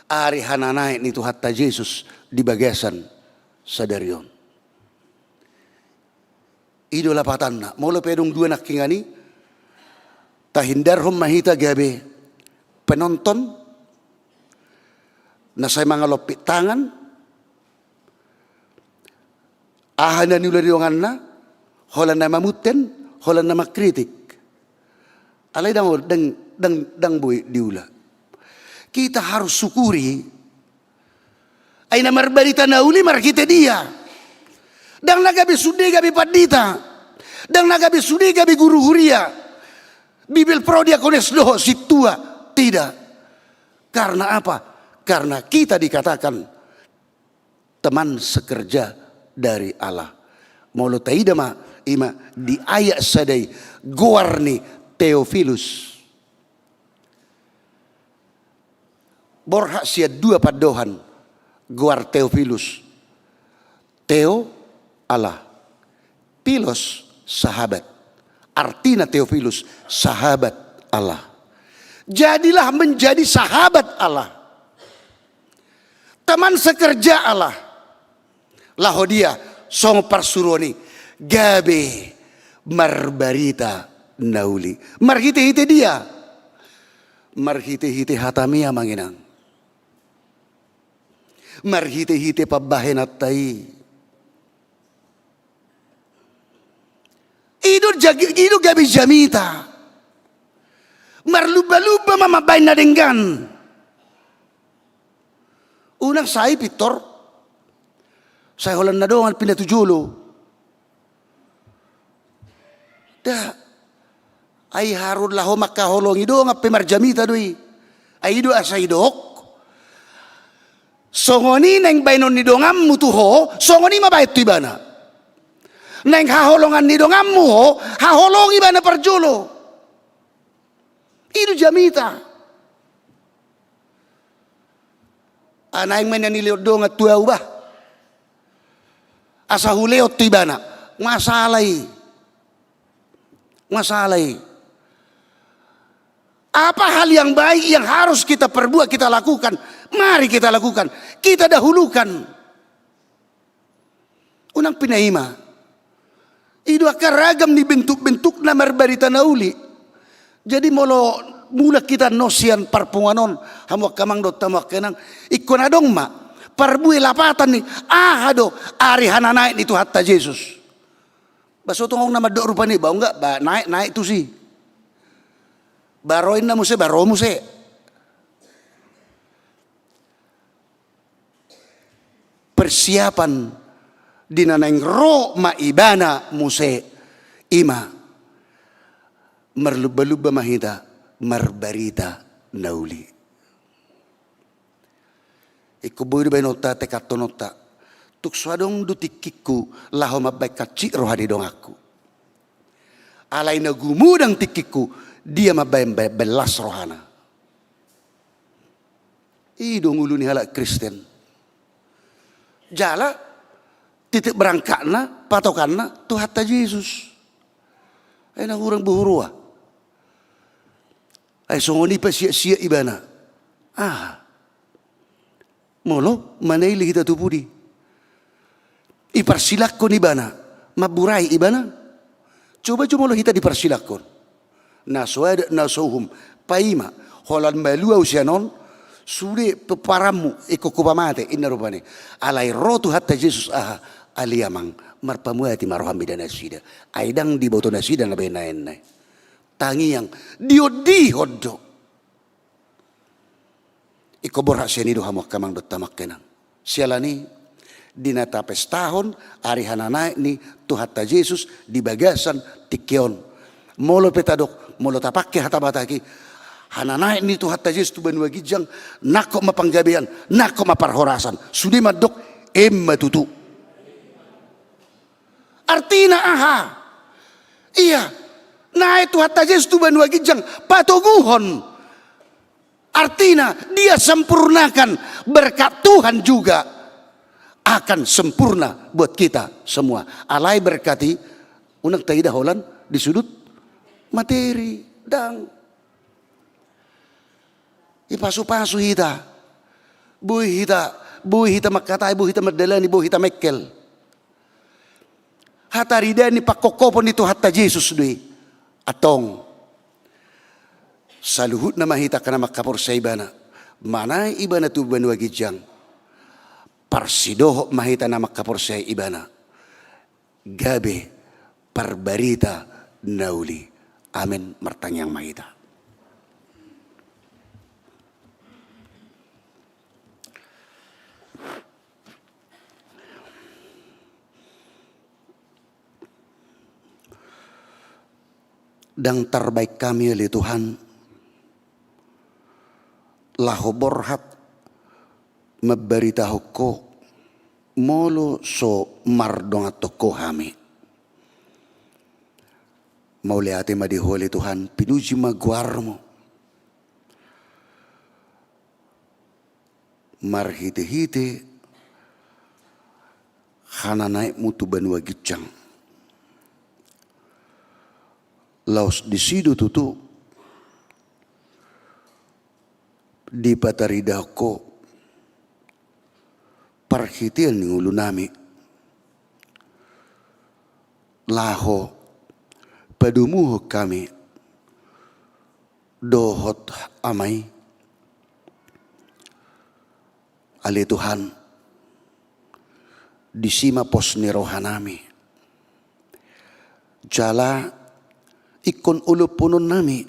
ari hananai ni Tuhata Yesus di bagasan sadarion idola patanna molo pedung dua nak kingani tahindar hom mahita gabe penonton na say mga lopit tangan ahana ni ulariwangan na holan na mamuten holan na makritik alay dang boy diula kita harus syukuri ay na marbarita na uli markita dia dang nagabi sudi gabi padita dang nagabi sudi gabi guru huria bibil prodia kones doho situa tidak karena apa karena kita dikatakan teman sekerja dari Allah molo taida ma ima di ayat sadai goarni Theophilus borhak sia dua padohan guar Theophilus Theo Allah Pilos sahabat artina Theophilus sahabat Allah jadilah menjadi sahabat Allah teman sekerja Allah lahodia song parsuroni gabe marbarita nauli marhite-hite dia marhite-hite hatamia manginang marhite-hite pabahenat tai ido gabi jamita marluba-luba mamabay na denggan unang say pitor say holan na doon pinatujulo da ay harun laho makaholong ido nga pemarjamita doy ay ido asay dok songoni neng bainon ni dongam mutuho songoni mabayat tu ibana neng haholongan ni dongam muho haholong ibana parjulo ido jamita anay man nilio dong at tuaw ba asa huleot tu ibana masalay apa hal yang baik yang harus kita perbuat kita lakukan mari kita lakukan kita dahulukan unang pinaima idu akar ragam ni bentuk-bentuk na marbarita nauli jadi mula kita nosian parpunganon hamuak kamang dot tamak kenang ikonadong ma parbui lapatan ni ahado ari hananay ni Tuhata Yesus baso tungong na maddo rupa ni ba enggak ba naik tu sih Baroin na muse, baro muse. Persiapan dinanaing ro maibana muse ima merluba-luba mahita marbarita nauli. Ikubuy ba nota tekato nota tukswadong dutikiku laho mabay kacik rohadi dong aku. Alay na gumudang tikiku dia mabay belas rohana. Idong ulu ni halak Kristen. Jala titik berangkatna patokanna Tuhan ta Yesus. Ay nang urang buhurua. Ay songoni pa sia-sia ibana. Molo manaili kita tupudi. Iparsilakon ibana. Maburay ibana. Coba lo kita dipersilakon. Naswada nasuhum paima holan malua usianon sude peparamu ikukupamate inarupane alai rotu hatta Yesus aliamang marpamuati maroham bidana sida aidang di boto nasida na benaen tangi yang diodi hoddo ikobor hasenido hamok kamang dotamak kenang sialani dinata pestahon ari hananaik ni tuhatta Yesus di bagasan tikion molo petadok molo tapakke hatabataki hananaik ni tuhatta Yesus tu banua gijang nakok mapanggabean nakok maparhorasan sudi madok matutu artina iya naik tuhatta Yesus tu banua gijang patoguhon artina dia sempurnakan berkat Tuhan juga akan sempurna buat kita semua. Alai berkati unak taida holan di sudut materi dang ipasu-pasu hita buhi hita makatai buhi hita madalani buhi hita mekkel hataridani pakokopon itu hatta Yesus dui atong saluhut nama hita kana makapor sa ibana mana ibana tu banua gijang parsidoho mahita nama kapor sa ibana gabe parbarita nauli amin martanyang mahita. Dan terbaik kami oleh Tuhan lahu borhat mabaritahu ko molo so mardong atoko hami mauliati madiholi Tuhan pinuji maguarmo marhite-hite hananaik mutu banua gicang laos disidu tutu di pataridako parhitian ni ulu nami laho padumuh kami dohot amai ali Tuhan disima pos ni rohanami jala ikon ulu punon nami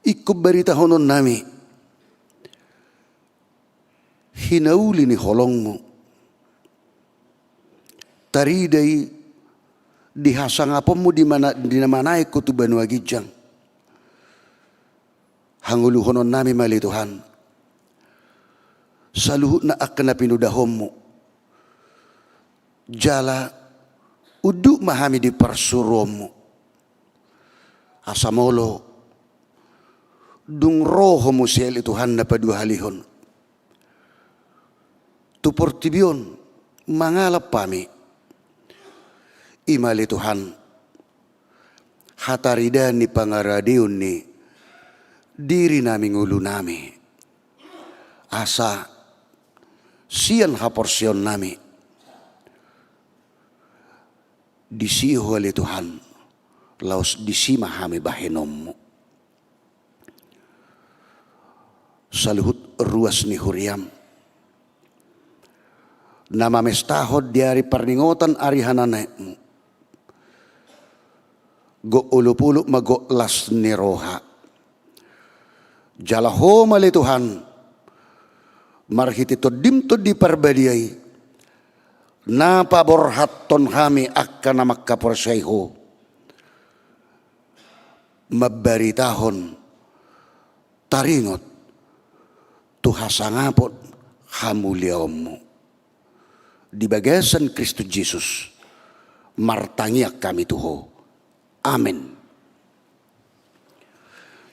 ikut berita honon nami hinauli ni holongmu taridai dihasangapommu di mana ikut tu banua gijang hangulu honon nami mali Tuhan saluhut na akna pinudahommu jala uduk mahami di persurommu asamolo dung roho musiel Tuhan na padua halihon tu portibion mangalap pami imali Tuhan hataridan ni pangaradiun ni diri nami ngulu nami asa sian haporsion nami disiho ali Tuhan laos disima hami bahenommu saluhut ruas ni huriam nama mestahod diari parningotan ari hananekmu go ulu-pulu mago las ni roha Jalaho mali Tuhan, marhiti to dimto di parbadiay, na paborhaton kami akka na magkaporsayho, mabaritahon, taringot, tuhasangapot, hamuliaw mo. Di bagasan Kristo Jesus, martangiak kami tuho. Amen.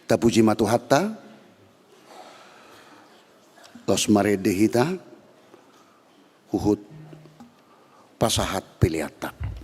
Tapuji matuhatta, los maredehita, uhut pasahat piliata.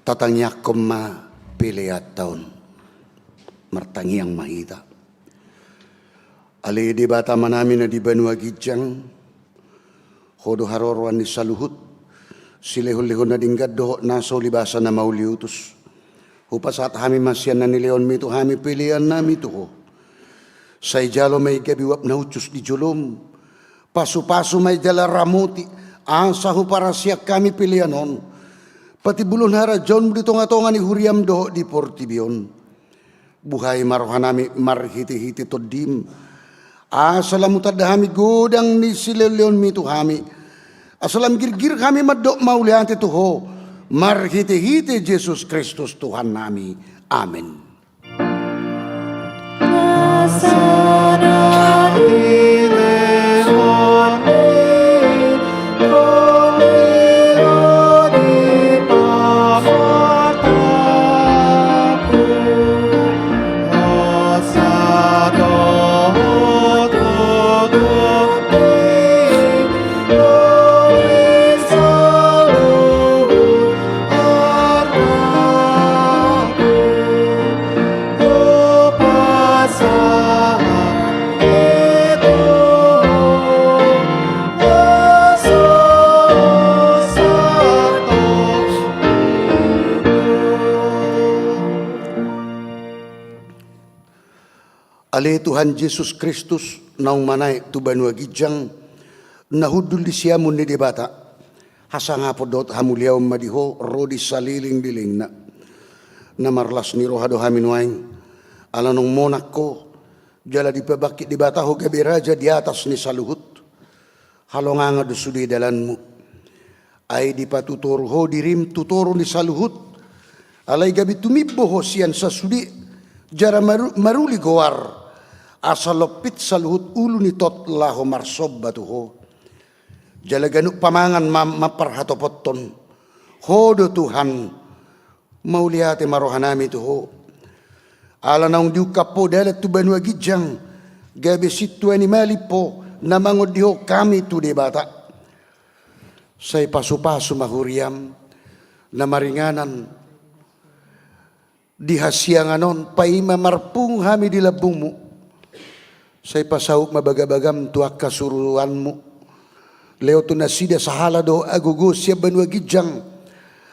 tatangyak koma pilihat tahun martangiang mahita. Ali di bata manami na di Banua Gijang, hodo harorwan ni saluhut, silehon-lehon na dinggad doho naso libasa na mauliutus. Hupas at hami masyan na nileon mito hami pilihan na mito ho. Sa ijalo may gabiwap na utus di julom, paso-paso may jala ramuti, asa ho para siya kami pilihan hon. Pati bulon hara John dito nga tonga ni huriam doho di Portibion. Buhay marohanami marhiti-hiti to dim. Asalam utadahami godang ni sileleon mito hami. Asalam girgir kami madok mauliante tuho. Marhiti-hiti Jesus Kristus Tuhan nami. Amen. Ali Tuhan Yesus Kristus naung manay tu Banua Gijang nahudul di siamun ni debata hasanga podot hamuliaw madiho rodi saliling diling na marlas ni rohado haminwaing alanong monak ko jala di pabakit debata ho gabi raja di atas ni saluhut halonganga dusudi dalanmu ay di patutoro ho dirim tutoro ni saluhut alay gabi tumibbo ho siyan sa sudi jara maruli goar asalopit saluhut ulu ni tot laho marsob batuho jalaganu pamangan maparhatopotton hodo Tuhan mauliate marohanami tuho ala naung diukapo dalat tu Banua Gijang gabi situ animali po namangod diho kami tu debata say pasu-pasu mahuriam na maringanan dihasianganon paima marpung hami di labungmu say pasauk mabagabagam tuak kasuruanmu leo tu nasida sahala do agugos siya Banua Gijang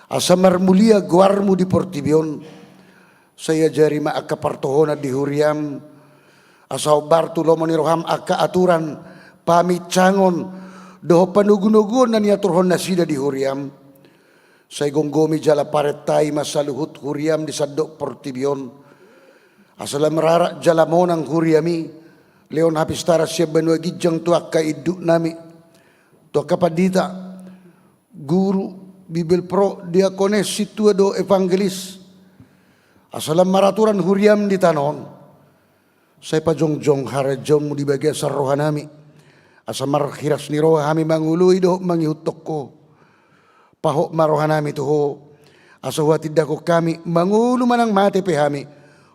asa marmulia guarmu di Portibion saya jari maakapartohona di huriam asa bartulo maniroham aka aturan pamit cangon doho panugunugun na niya turhon nasida di huriam say gonggomi jala paretay masaluhut huriam di sadok Portibion asala merarak jala monang huriami leon hapistara siya Banua Gijang tuak kaidu nami tuak kapadita guru Bibil pro diakones situa do evangelis asalam maraturan huriam di tanon saya pajongjong harajong di bagian sarrohanami asa marhiras ni roha hami mangului do mangihutok ko pahok marohanami tuho asa huatid ko kami mangulu manang mati pehami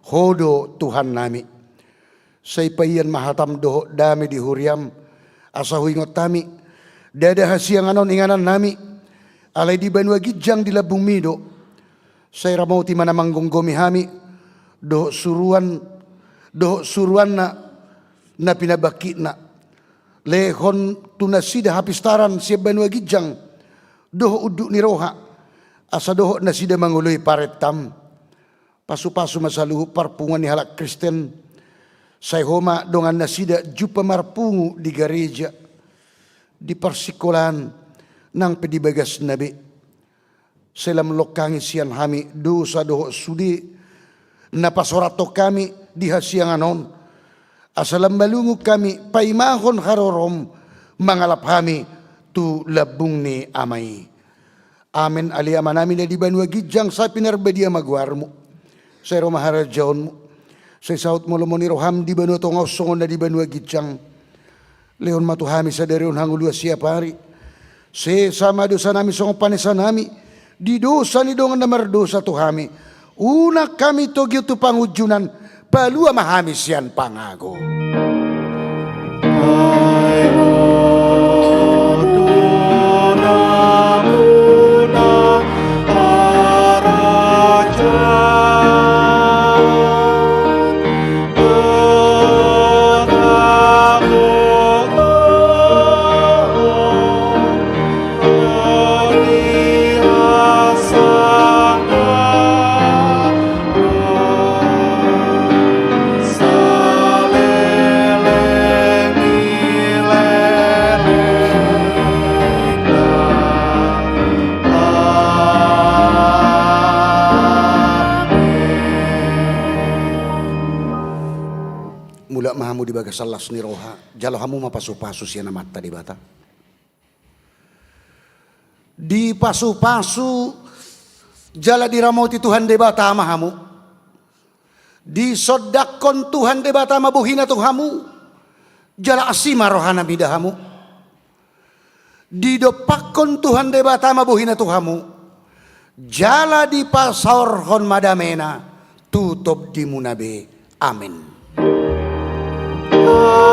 hodo Tuhan nami say payan mahatam doho dami di huriam asa huingot tami dada hasiang anon inganan nami alay di Banua Gijang di labung mido say ramauti manamang gonggomi hami doho suruan na pinabaki na lehon tunasida hapistaran siya Banua Gijang doho uduk ni roha asa doho nasida manguloy paretam pasu-pasu masaluhu parpungan ni halak Kristen say homa dongan nasida jupa marpungu di gereja di persikolan nang pedibagas nabi selam lokangi sian hami dosa doho sudi napasorato kami di hasianganon asalam balungu kami paimahon harorom mangalap hami tu labung ni amai amen aliaman namin na di Banua Gijang sa pinarbadia magwarmo sa romaharajaonmo say saut mo lomoni roham di Banua tongaw songon na di Banua Gijang leon matuhami sa derion hangulua siya pari se sama dosa nami songo panesa nami di dosa ni dongan na mardosa tuhami una kami togyo tu pangujunan palua mahami siyan pangago Ay, hamu di bagas salas ni roha. Jalo hamu mapasu-pasu siya na mata di bata. Di pasu-pasu jala diramoti Tuhan di bata hamu. Di sodakon Tuhan di bata mabuhina Tuhamu. Jala asima rohana bidahamu. Di dopakon Tuhan di bata mabuhina Tuhamu. Jala di pasorhon madamena. Tutup di munabe. Amin. Amin.